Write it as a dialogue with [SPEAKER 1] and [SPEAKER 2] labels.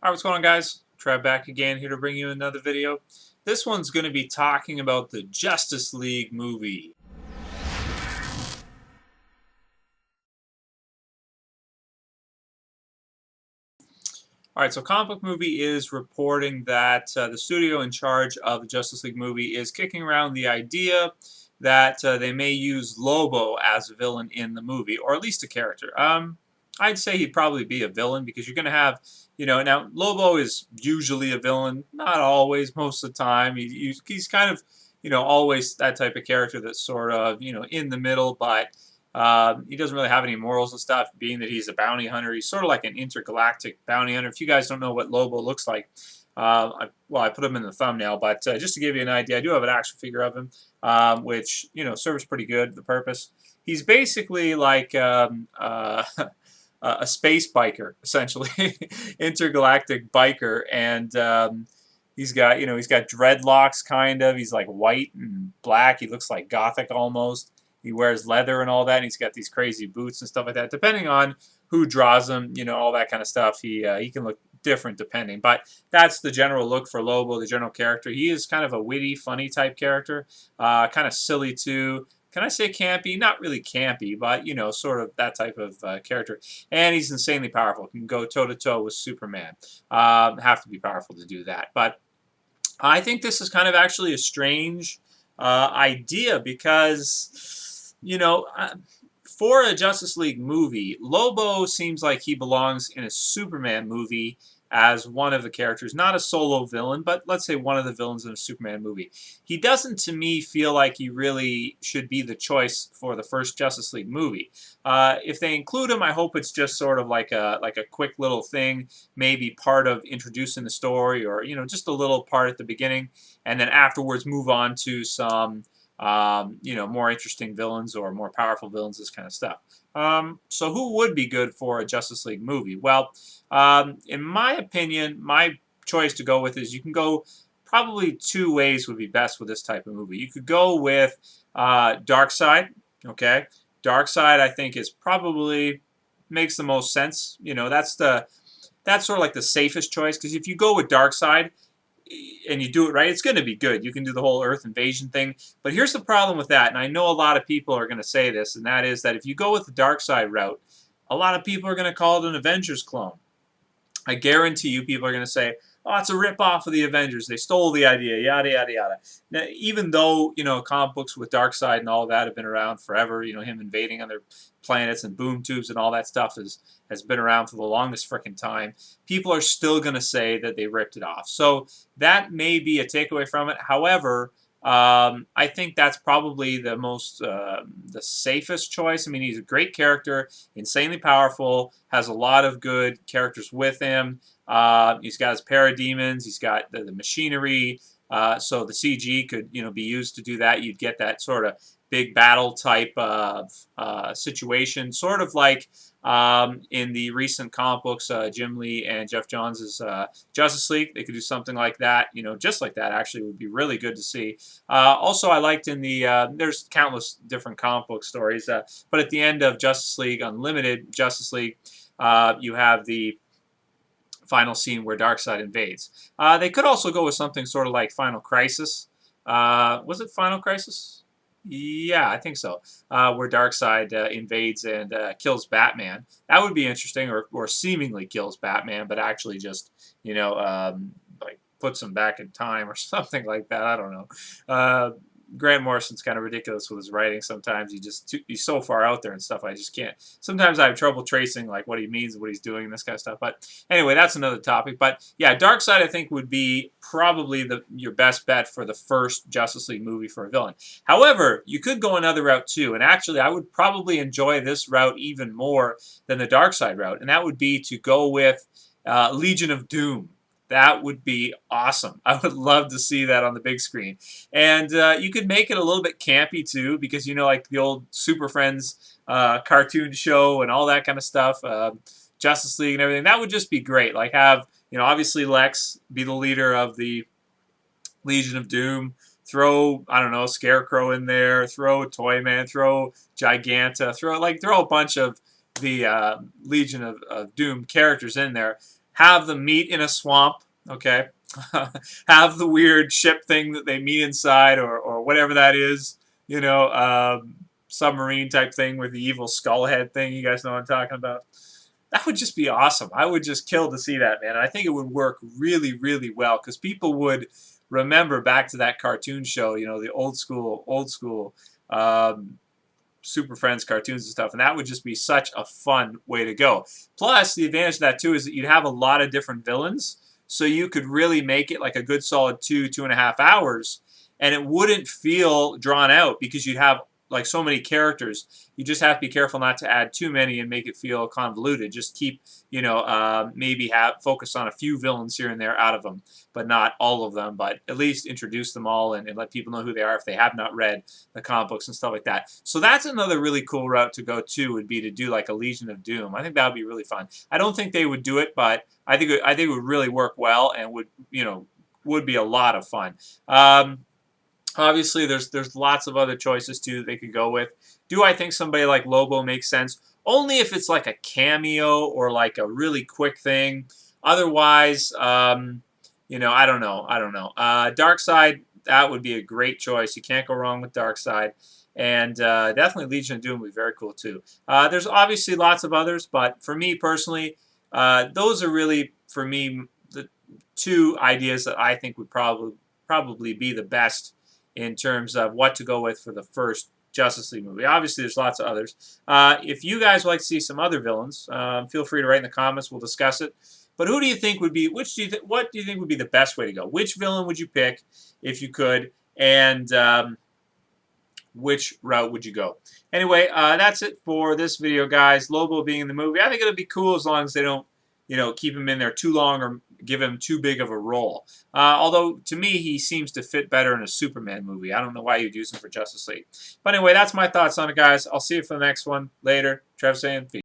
[SPEAKER 1] Alright, what's going on, guys? Trev back again here to bring you another video. This one's going to be talking about the Justice League movie. Alright, so Comic Book Movie is reporting that the studio in charge of the Justice League movie is kicking around the idea that they may use Lobo as a villain in the movie, or at least a character. I'd say he'd probably be a villain because you're going to have, now Lobo is usually a villain, not always, most of the time. He's kind of, always that type of character that's sort of, in the middle, but he doesn't really have any morals and stuff, being that he's a bounty hunter. He's sort of like an intergalactic bounty hunter. If you guys don't know what Lobo looks like, I put him in the thumbnail, but just to give you an idea, I do have an action figure of him, which, serves pretty good the purpose. He's basically like a space biker, essentially, intergalactic biker, and he's got dreadlocks, kind of. He's like white and black. He looks like gothic almost. He wears leather and all that, and he's got these crazy boots and stuff like that. Depending on who draws him, all that kind of stuff, he can look different depending. But that's the general look for Lobo, the general character. He is kind of a witty, funny type character, kind of silly too. Can I say campy? Not really campy, but, sort of that type of character. And he's insanely powerful. He can go toe-to-toe with Superman. Have to be powerful to do that. But I think this is kind of actually a strange idea because, for a Justice League movie, Lobo seems like he belongs in a Superman movie as one of the characters, not a solo villain, but let's say one of the villains in a Superman movie. He doesn't, to me, feel like he really should be the choice for the first Justice League movie. If they include him, I hope it's just sort of like a quick little thing, maybe part of introducing the story, or just a little part at the beginning, and then afterwards move on to some more interesting villains or more powerful villains, this kind of stuff. So who would be good for a Justice League movie? Well, in my opinion, my choice to go with is you can go probably two ways would be best with this type of movie. You could go with Darkseid, okay? Darkseid, I think, is probably makes the most sense. That's sort of like the safest choice, because if you go with Darkseid, and you do it right, it's going to be good. You can do the whole Earth invasion thing. But here's the problem with that, and I know a lot of people are going to say this, and that is that if you go with the Darkseid route, a lot of people are going to call it an Avengers clone. I guarantee you people are going to say, oh, it's a rip-off of the Avengers. They stole the idea, yada, yada, yada. Now, even though, comic books with Darkseid and all that have been around forever, him invading other planets and boom tubes and all that stuff has been around for the longest frickin' time, people are still going to say that they ripped it off. So that may be a takeaway from it. However, I think that's probably the most, the safest choice. I mean, he's a great character, insanely powerful, has a lot of good characters with him. He's got his parademons, he's got the machinery, so the CG could, be used to do that. You'd get that sort of big battle type of situation, sort of like in the recent comic books, Jim Lee and Geoff Jons' Justice League. They could do something like that, just like that. Actually, would be really good to see. Also, I liked in the there's countless different comic book stories, but at the end of Justice League Unlimited, Justice League, you have the final scene where Darkseid invades. They could also go with something sort of like Final Crisis. Was it Final Crisis? Yeah, I think so. Where Darkseid invades and kills Batman. That would be interesting, or seemingly kills Batman, but actually just, like puts him back in time or something like that. I don't know. Grant Morrison's kind of ridiculous with his writing sometimes. He's so far out there and stuff. I just can't. Sometimes I have trouble tracing like what he means and what he's doing and this kind of stuff. But anyway, that's another topic. But yeah, Darkseid I think would be probably your best bet for the first Justice League movie for a villain. However, you could go another route too. And actually, I would probably enjoy this route even more than the Darkseid route. And that would be to go with Legion of Doom. That would be awesome. I would love to see that on the big screen. And you could make it a little bit campy too, because like the old Super Friends cartoon show and all that kind of stuff, Justice League and everything. That would just be great. Like have, obviously Lex be the leader of the Legion of Doom. Throw, I don't know, Scarecrow in there. Throw Toyman. Throw Giganta. Throw a bunch of the Legion of Doom characters in there. have them meet in a swamp, okay? Have the weird ship thing that they meet inside, or whatever that is, you know, submarine type thing with the evil skull head thing. You guys know what I'm talking about? That would just be awesome. I would just kill to see that, man. I think it would work really, really well because people would remember back to that cartoon show, you know, the old school Super Friends cartoons and stuff, and that would just be such a fun way to go. Plus, the advantage of that too is that you'd have a lot of different villains, so you could really make it like a good solid 2.5 hours, and it wouldn't feel drawn out because you'd have like so many characters. You just have to be careful not to add too many and make it feel convoluted. Just keep, you know, maybe focus on a few villains here and there out of them, but not all of them. But at least introduce them all and let people know who they are if they have not read the comic books and stuff like that. So that's another really cool route to go too, would be to do like a Legion of Doom. I think that would be really fun. I don't think they would do it, but I think it would really work well and would, you know, would be a lot of fun. Obviously, there's lots of other choices too that they could go with. Do I think somebody like Lobo makes sense? Only if it's like a cameo or like a really quick thing. Otherwise, you know, I don't know. Darkseid, that would be a great choice. You can't go wrong with Darkseid. And definitely Legion of Doom would be very cool too. There's obviously lots of others, but for me personally, those are really, for me, the two ideas that I think would probably be the best in terms of what to go with for the first Justice League movie. Obviously, there's lots of others. If you guys would like to see some other villains, feel free to write in the comments. We'll discuss it. But who do you think would be? What do you think would be the best way to go? Which villain would you pick if you could? And which route would you go? Anyway, that's it for this video, guys. Lobo being in the movie, I think it'll be cool as long as they don't, you know, keep him in there too long or give him too big of a role. Although, to me, he seems to fit better in a Superman movie. I don't know why you'd use him for Justice League. But anyway, that's my thoughts on it, guys. I'll see you for the next one later. Trev saying peace.